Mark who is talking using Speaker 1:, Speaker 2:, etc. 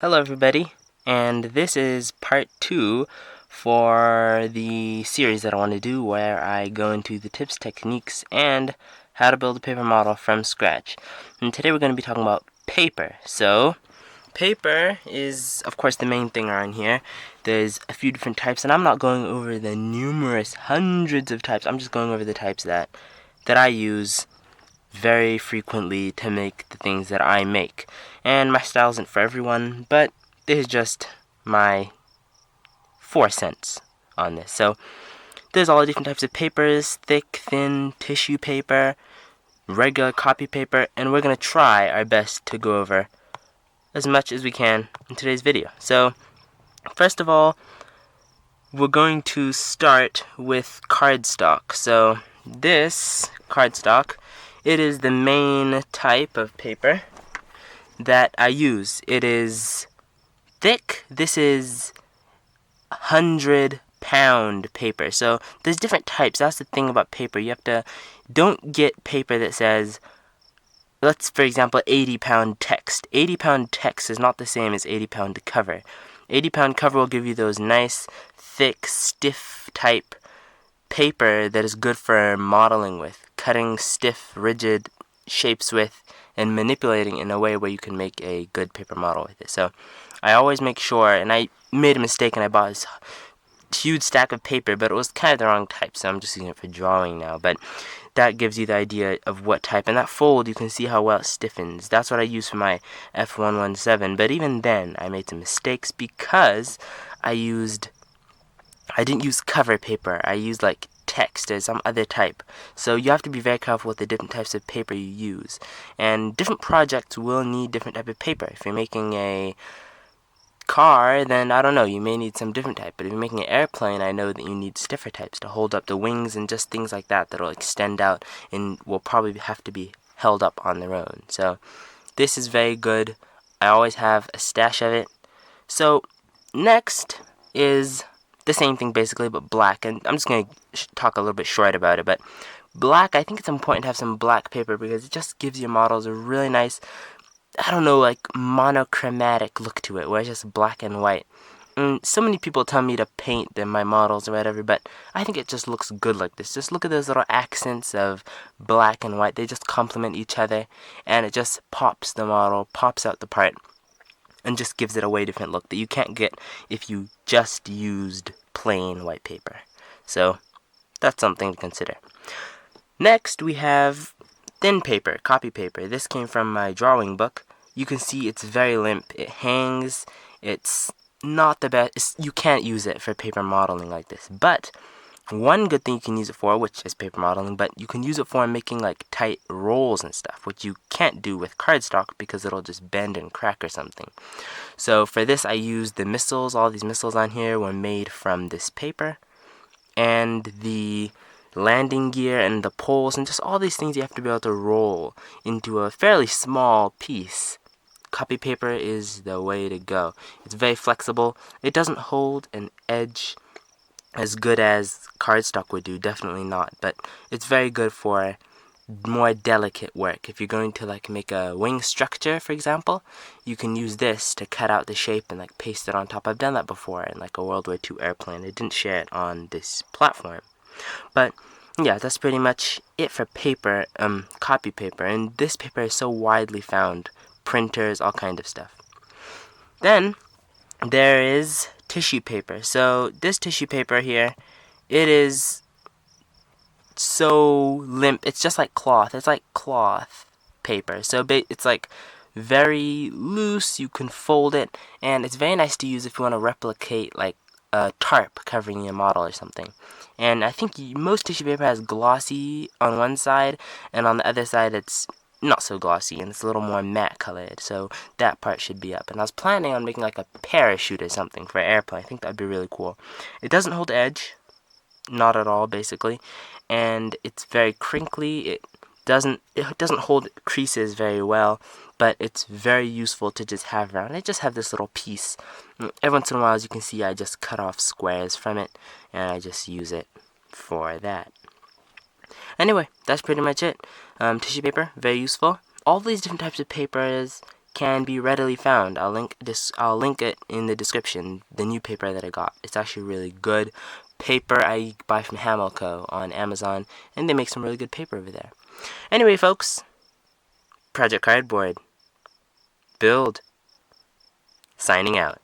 Speaker 1: Hello everybody, and this is part 2 for the series that I want to do where I go into the tips, techniques, and how to build a paper model from scratch. And today we're going to be talking about paper. So, paper is of course the main thing around here. There's a few different types, and I'm not going over the numerous hundreds of types. I'm just going over the types that I use very frequently to make the things that I make. And my style isn't for everyone, but this is just my 4 cents on this. So there's all the different types of papers: thick, thin, tissue paper, regular copy paper, and we're going to try our best to go over as much as we can in today's video. So first of all, we're going to start with cardstock. So this cardstock, it is the main type of paper that I use. It is thick. This is 100-pound paper. So there's different types. That's the thing about paper. You have to, don't get paper that says, let's for example, 80-pound text. 80-pound text is not the same as 80-pound cover. 80-pound cover will give you those nice, thick, stiff type paper that is good for modeling with, cutting stiff, rigid shapes with, and manipulating in a way where you can make a good paper model with it. So I always make sure, and I made a mistake and I bought this huge stack of paper, but it was kind of the wrong type, so I'm just using it for drawing now. But that gives you the idea of what type. And that fold, you can see how well it stiffens. That's what I use for my F117. But even then, I made some mistakes because I didn't use cover paper. I used like text or some other type. So you have to be very careful with the different types of paper you use. And different projects will need different type of paper. If you're making a car, then I don't know, you may need some different type. But if you're making an airplane, I know that you need stiffer types to hold up the wings and just things like that that'll extend out and will probably have to be held up on their own. So this is very good. I always have a stash of it. So next is the same thing basically, but black. And I'm just going to talk a little bit short about it. But black, I think it's important to have some black paper because it just gives your models a really nice, I don't know, like monochromatic look to it, where it's just black and white. And so many people tell me to paint my models or whatever, but I think it just looks good like this. Just look at those little accents of black and white. They just complement each other, and it just pops the model, pops out the part, and just gives it a way different look that you can't get if you just used plain white paper. So that's something to consider. Next, we have thin paper, copy paper. This came from my drawing book. You can see it's very limp. It hangs. It's not the best. You can't use it for paper modeling like this. But one good thing you can use it for, which is paper modeling, but you can use it for making like tight rolls and stuff, which you can't do with cardstock because it'll just bend and crack or something. So for this, I used the missiles. All these missiles on here were made from this paper. And the landing gear and the poles and just all these things you have to be able to roll into a fairly small piece. Copy paper is the way to go. It's very flexible. It doesn't hold an edge as good as cardstock would do, definitely not, but it's very good for more delicate work. If you're going to like make a wing structure, for example, you can use this to cut out the shape and like paste it on top. I've done that before in like a World War II airplane. I didn't share it on this platform, but yeah, that's pretty much it for paper, copy paper. And this paper is so widely found, printers, all kind of stuff. Then there is tissue paper. So this tissue paper here, it is so limp. It's just like cloth. It's like cloth paper. So it's like very loose. You can fold it, and it's very nice to use if you want to replicate like a tarp covering your model or something. And I think most tissue paper has glossy on one side, and on the other side it's not so glossy, and it's a little more matte colored, so that part should be up. And I was planning on making like a parachute or something for an airplane. I think that'd be really cool. It doesn't hold edge, not at all basically, and it's very crinkly. It doesn't hold creases very well, but it's very useful to just have around. I just have this little piece. Every once in a while, as you can see, I just cut off squares from it, and I just use it for that. Anyway, that's pretty much it. Tissue paper, very useful. All these different types of papers can be readily found. I'll link it in the description, the new paper that I got. It's actually really good paper. I buy from Hamilco on Amazon, and they make some really good paper over there. Anyway, folks, Project Cardboard. Build. Signing out.